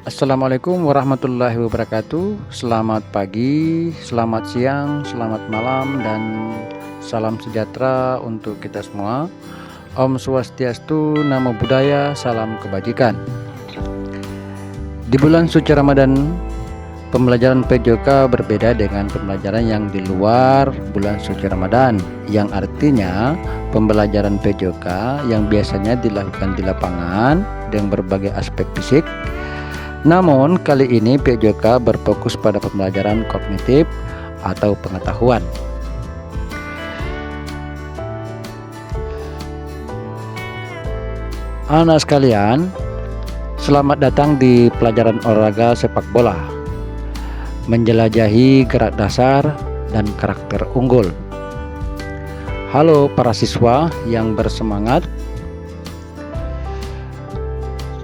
Assalamualaikum warahmatullahi wabarakatuh. Selamat pagi, selamat siang, selamat malam, dan salam sejahtera untuk kita semua. Om Swastiastu, Namo Buddhaya, salam kebajikan. Di bulan suci Ramadan, pembelajaran PJOK berbeda dengan pembelajaran yang di luar bulan suci Ramadan, yang artinya pembelajaran PJOK yang biasanya dilakukan di lapangan dengan berbagai aspek fisik. Namun kali ini PJOK berfokus pada pembelajaran kognitif atau pengetahuan. Anak sekalian, selamat datang di pelajaran olahraga sepak bola. Menjelajahi gerak dasar dan karakter unggul. Halo para siswa yang bersemangat.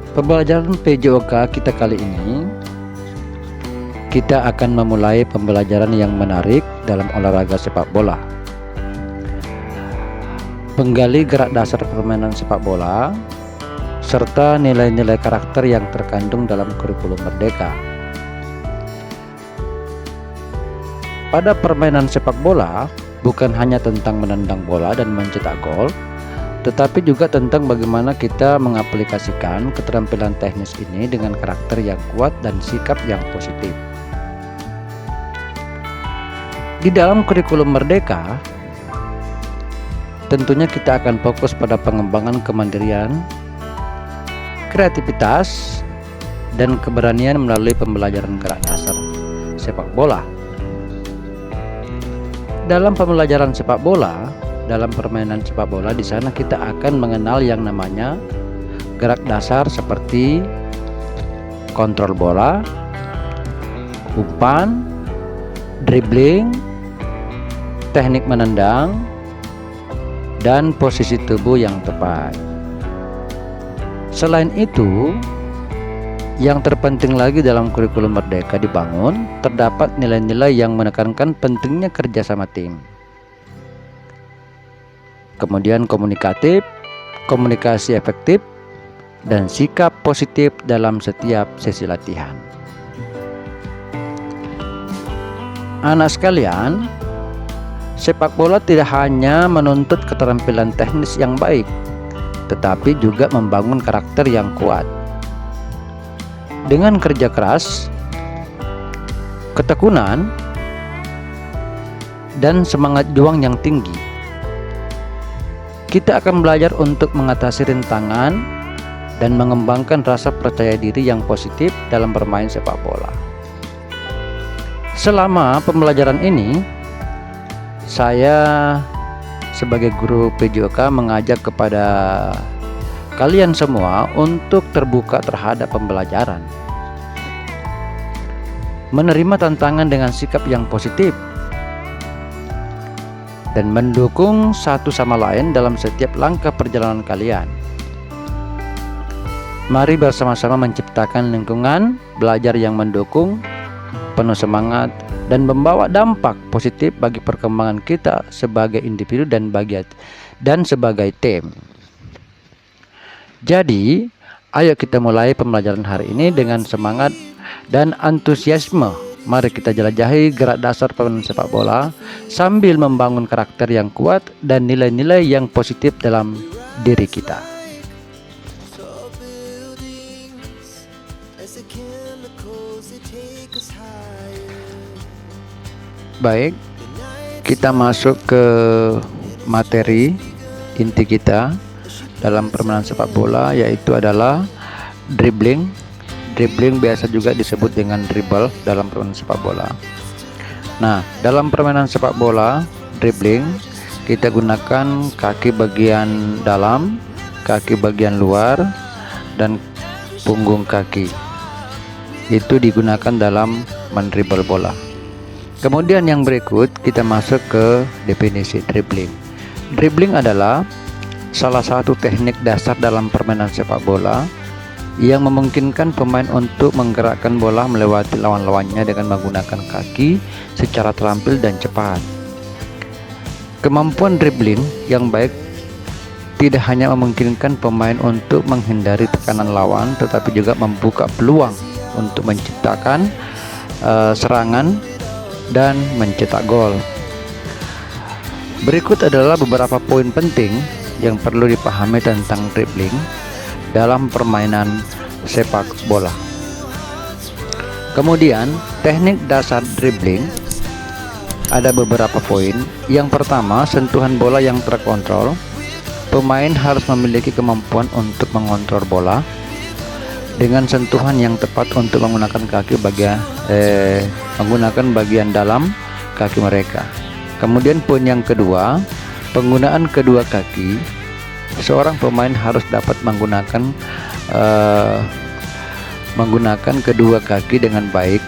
Pembelajaran PJOK kita kali ini, kita akan memulai pembelajaran yang menarik dalam olahraga sepak bola. Menggali gerak dasar permainan sepak bola, serta nilai-nilai karakter yang terkandung dalam kurikulum Merdeka. Pada permainan sepak bola, bukan hanya tentang menendang bola dan mencetak gol, tetapi juga tentang bagaimana kita mengaplikasikan keterampilan teknis ini dengan karakter yang kuat dan sikap yang positif. Di dalam kurikulum Merdeka, tentunya kita akan fokus pada pengembangan kemandirian, kreativitas, dan keberanian melalui pembelajaran gerak dasar sepak bola. Dalam pembelajaran sepak bola, dalam permainan sepak bola, di sana kita akan mengenal yang namanya gerak dasar seperti kontrol bola, umpan, dribbling, teknik menendang, dan posisi tubuh yang tepat. Selain itu, yang terpenting lagi dalam kurikulum Merdeka dibangun, terdapat nilai-nilai yang menekankan pentingnya kerjasama tim. Kemudian komunikasi efektif, dan sikap positif dalam setiap sesi latihan. Anak sekalian, sepak bola tidak hanya menuntut keterampilan teknis yang baik, tetapi juga membangun karakter yang kuat. Dengan kerja keras, ketekunan, dan semangat juang yang tinggi, kita akan belajar untuk mengatasi rintangan dan mengembangkan rasa percaya diri yang positif dalam bermain sepak bola. Selama pembelajaran ini, saya sebagai guru PJOK mengajak kepada kalian semua untuk terbuka terhadap pembelajaran, menerima tantangan dengan sikap yang positif, dan mendukung satu sama lain dalam setiap langkah perjalanan kalian. Mari bersama-sama menciptakan lingkungan belajar yang mendukung, penuh semangat, dan membawa dampak positif bagi perkembangan kita sebagai individu dan sebagai tim. Jadi, ayo kita mulai pembelajaran hari ini dengan semangat dan antusiasme. Mari kita jelajahi gerak dasar permainan sepak bola sambil membangun karakter yang kuat dan nilai-nilai yang positif dalam diri kita. Baik, kita masuk ke materi inti kita dalam permainan sepak bola, yaitu adalah dribbling. Dribbling biasa juga disebut dengan dribble dalam permainan sepak bola. Nah, dalam permainan sepak bola, dribbling, kita gunakan kaki bagian dalam, kaki bagian luar, dan punggung kaki. Itu digunakan dalam mendribble bola. Kemudian yang berikut kita masuk ke definisi dribbling. Dribbling adalah salah satu teknik dasar dalam permainan sepak bola yang memungkinkan pemain untuk menggerakkan bola melewati lawan-lawannya dengan menggunakan kaki secara terampil dan cepat. Kemampuan dribbling yang baik tidak hanya memungkinkan pemain untuk menghindari tekanan lawan, tetapi juga membuka peluang untuk menciptakan serangan dan mencetak gol. Berikut adalah beberapa poin penting yang perlu dipahami tentang dribbling dalam permainan sepak bola. Kemudian, teknik dasar dribbling ada beberapa poin. Yang pertama, sentuhan bola yang terkontrol. Pemain harus memiliki kemampuan untuk mengontrol bola dengan sentuhan yang tepat untuk menggunakan bagian dalam kaki mereka. Kemudian poin yang kedua, penggunaan kedua kaki. Seorang pemain harus dapat menggunakan kedua kaki dengan baik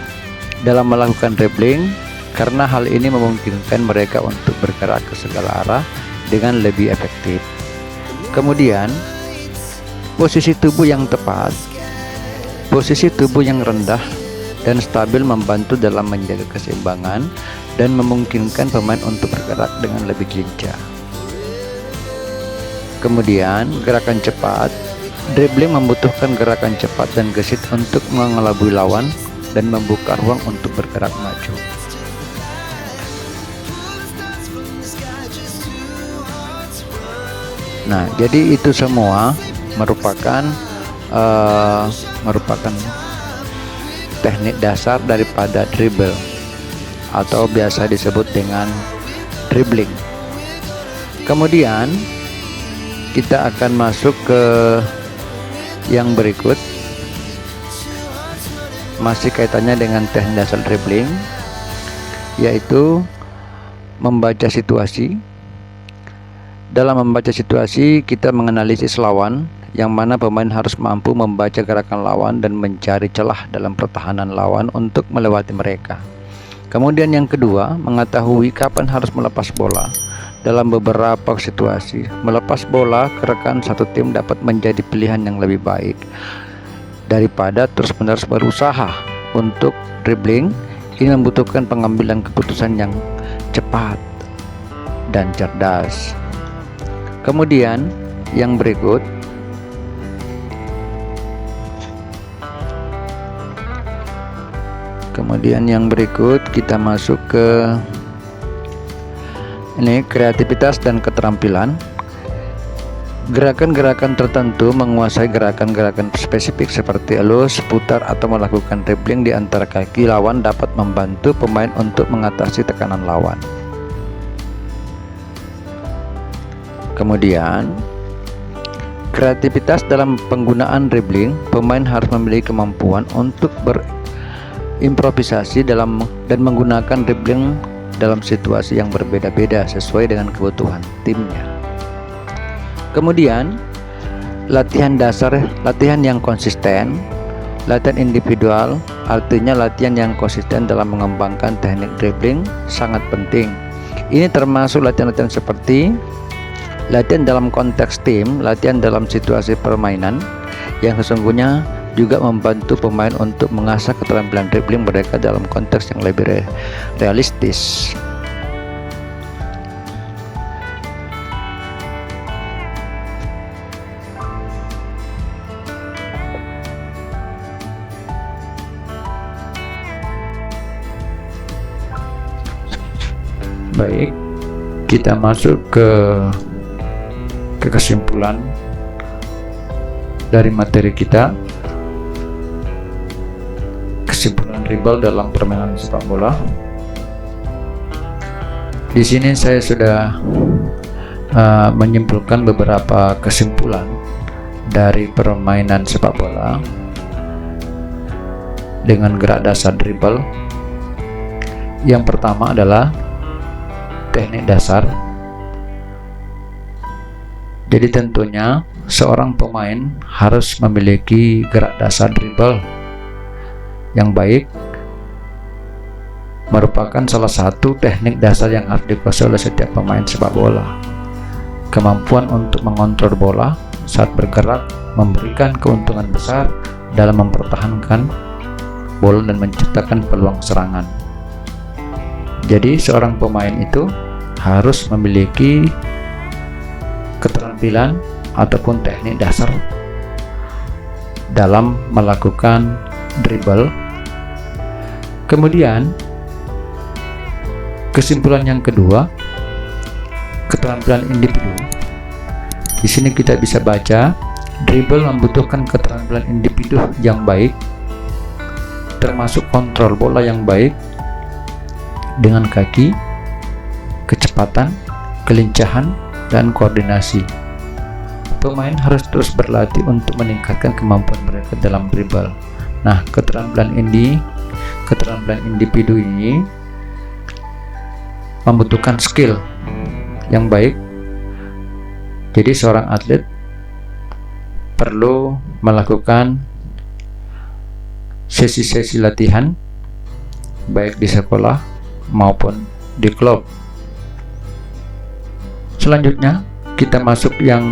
dalam melakukan dribbling, karena hal ini memungkinkan mereka untuk bergerak ke segala arah dengan lebih efektif. Kemudian, posisi tubuh yang tepat. Posisi tubuh yang rendah dan stabil membantu dalam menjaga keseimbangan dan memungkinkan pemain untuk bergerak dengan lebih lincah. Kemudian, gerakan cepat. Dribbling membutuhkan gerakan cepat dan gesit untuk mengelabui lawan dan membuka ruang untuk bergerak maju. Nah, jadi itu semua merupakan teknik dasar daripada dribble atau biasa disebut dengan dribbling. Kemudian kita akan masuk ke yang berikut, masih kaitannya dengan teknik dasar dribbling, yaitu membaca situasi. Dalam membaca situasi, kita menganalisis lawan, yang mana pemain harus mampu membaca gerakan lawan dan mencari celah dalam pertahanan lawan untuk melewati mereka. Kemudian yang kedua, mengetahui kapan harus melepas bola. Dalam beberapa situasi, melepas bola ke rekan satu tim dapat menjadi pilihan yang lebih baik daripada terus-menerus berusaha. Untuk dribbling, ini membutuhkan pengambilan keputusan yang cepat dan cerdas. Kemudian yang berikut, kita masuk ke ini, kreativitas dan keterampilan. Gerakan-gerakan tertentu menguasai gerakan-gerakan spesifik seperti elus, putar, atau melakukan dribbling di antara kaki lawan dapat membantu pemain untuk mengatasi tekanan lawan. Kemudian, kreativitas dalam penggunaan dribbling. Pemain harus memiliki kemampuan untuk berimprovisasi dan menggunakan dribbling dalam situasi yang berbeda-beda sesuai dengan kebutuhan timnya. Kemudian, latihan dasar, latihan yang konsisten. Latihan individual, artinya latihan yang konsisten dalam mengembangkan teknik dribbling sangat penting. Ini termasuk latihan-latihan seperti latihan dalam konteks tim, latihan dalam situasi permainan, yang sesungguhnya juga membantu pemain untuk mengasah keterampilan dribbling mereka dalam konteks yang lebih realistis. Baik, kita masuk ke kesimpulan dari materi kita. Kesimpulan dribble dalam permainan sepak bola. Di sini saya sudah menyimpulkan beberapa kesimpulan dari permainan sepak bola dengan gerak dasar dribble. Yang pertama adalah teknik dasar. Jadi tentunya seorang pemain harus memiliki gerak dasar dribble yang baik, merupakan salah satu teknik dasar yang harus dikuasai oleh setiap pemain sepak bola. Kemampuan untuk mengontrol bola saat bergerak memberikan keuntungan besar dalam mempertahankan bola dan menciptakan peluang serangan. Jadi seorang pemain itu harus memiliki keterampilan ataupun teknik dasar dalam melakukan dribble. Kemudian kesimpulan yang kedua, keterampilan individu. Di sini kita bisa baca, dribble membutuhkan keterampilan individu yang baik, termasuk kontrol bola yang baik dengan kaki, kecepatan, kelincahan, dan koordinasi. Pemain harus terus berlatih untuk meningkatkan kemampuan mereka dalam dribble. Nah, keterampilan individu ini membutuhkan skill yang baik. Jadi seorang atlet perlu melakukan sesi-sesi latihan baik di sekolah maupun di klub. Selanjutnya kita masuk yang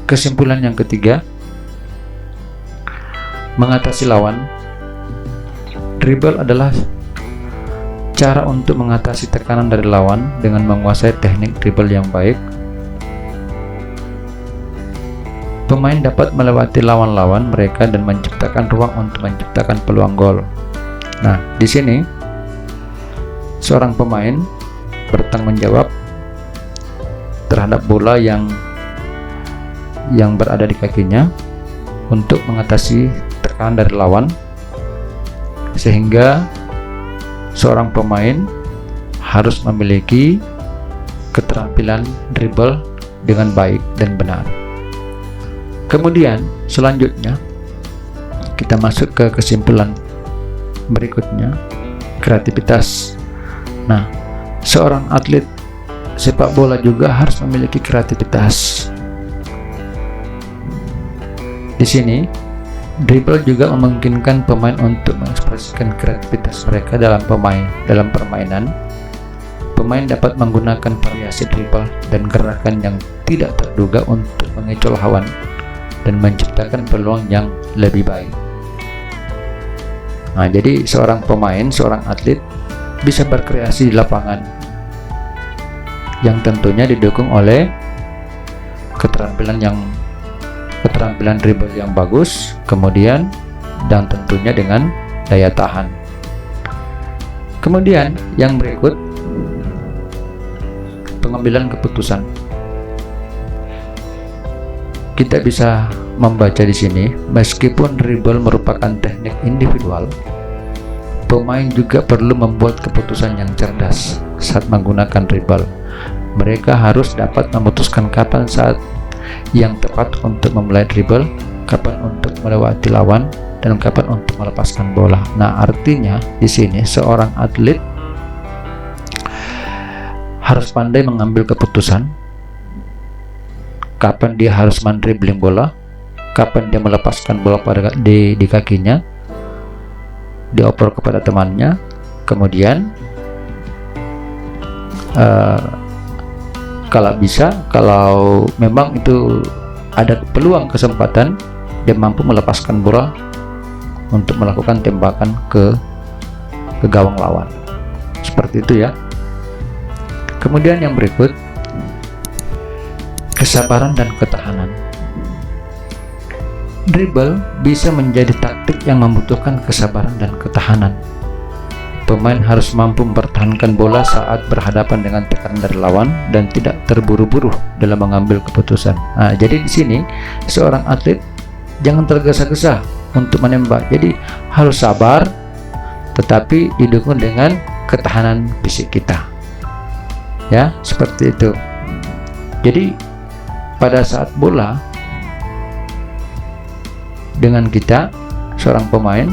kesimpulan yang ketiga, mengatasi lawan. Dribble adalah cara untuk mengatasi tekanan dari lawan dengan menguasai teknik dribble yang baik. Pemain dapat melewati lawan-lawan mereka dan menciptakan ruang untuk menciptakan peluang gol. Nah, di sini seorang pemain bertanggung jawab terhadap bola yang berada di kakinya untuk mengatasi tekanan dari lawan, sehingga seorang pemain harus memiliki keterampilan dribble dengan baik dan benar. Kemudian selanjutnya kita masuk ke kesimpulan berikutnya, kreativitas. Nah, seorang atlet sepak bola juga harus memiliki kreativitas. Di sini dribble juga memungkinkan pemain untuk mengekspresikan kreativitas mereka dalam permainan. Pemain dapat menggunakan variasi dribble dan gerakan yang tidak terduga untuk mengecoh lawan dan menciptakan peluang yang lebih baik. Nah, jadi seorang atlet bisa berkreasi di lapangan yang tentunya didukung oleh keterampilan dribble yang bagus, kemudian dan tentunya dengan daya tahan. Kemudian yang berikut, pengambilan keputusan. Kita bisa membaca di sini, meskipun dribble merupakan teknik individual, pemain juga perlu membuat keputusan yang cerdas saat menggunakan dribble. Mereka harus dapat memutuskan kapan saat yang tepat untuk memulai dribble, kapan untuk melewati lawan, dan kapan untuk melepaskan bola. Nah, artinya di sini seorang atlet harus pandai mengambil keputusan kapan dia harus mendribbling bola, kapan dia melepaskan bola di kakinya, dioper kepada temannya, kemudian kalau memang itu ada peluang kesempatan, dia mampu melepaskan bola untuk melakukan tembakan ke gawang lawan. Seperti itu ya. Kemudian yang berikut, kesabaran dan ketahanan. Dribble bisa menjadi taktik yang membutuhkan kesabaran dan ketahanan. Pemain harus mampu mempertahankan bola saat berhadapan dengan tekanan dari lawan dan tidak terburu-buru dalam mengambil keputusan. Nah, jadi di sini seorang atlet jangan tergesa-gesa untuk menembak. Jadi harus sabar, tetapi didukung dengan ketahanan fisik kita. Ya, seperti itu. Jadi pada saat bola dengan kita, seorang pemain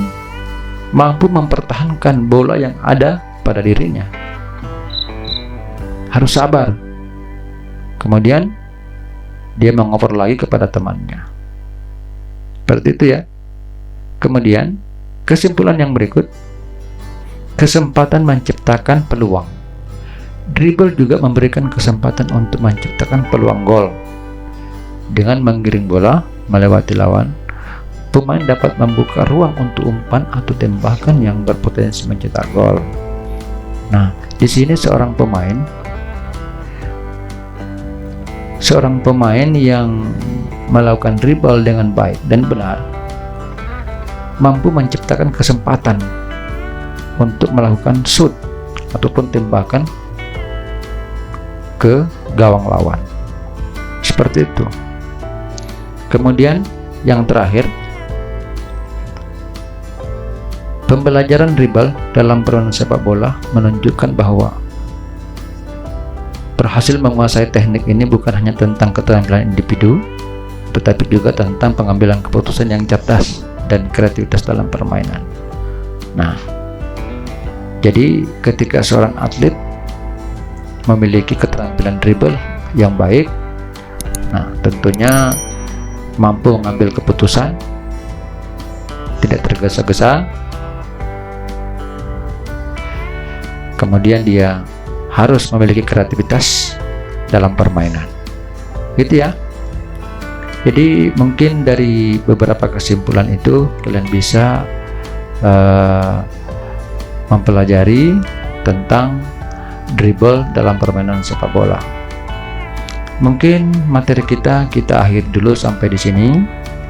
mampu mempertahankan bola yang ada pada dirinya, harus sabar. Kemudian dia mengoper lagi kepada temannya. Seperti itu ya. Kemudian kesimpulan yang berikut, kesempatan menciptakan peluang. Dribble juga memberikan kesempatan untuk menciptakan peluang gol. Dengan menggiring bola melewati lawan, pemain dapat membuka ruang untuk umpan atau tembakan yang berpotensi mencetak gol. Nah, di sini seorang pemain yang melakukan dribble dengan baik dan benar mampu menciptakan kesempatan untuk melakukan shoot ataupun tembakan ke gawang lawan. Seperti itu. Kemudian yang terakhir, pembelajaran dribble dalam permainan sepak bola menunjukkan bahwa berhasil menguasai teknik ini bukan hanya tentang keterampilan individu, tetapi juga tentang pengambilan keputusan yang cerdas dan kreativitas dalam permainan. Nah, jadi ketika seorang atlet memiliki keterampilan dribble yang baik, nah tentunya mampu mengambil keputusan, tidak tergesa-gesa, kemudian dia harus memiliki kreativitas dalam permainan, gitu ya. Jadi mungkin dari beberapa kesimpulan itu kalian bisa mempelajari tentang dribble dalam permainan sepak bola. Mungkin materi kita akhiri dulu sampai di sini.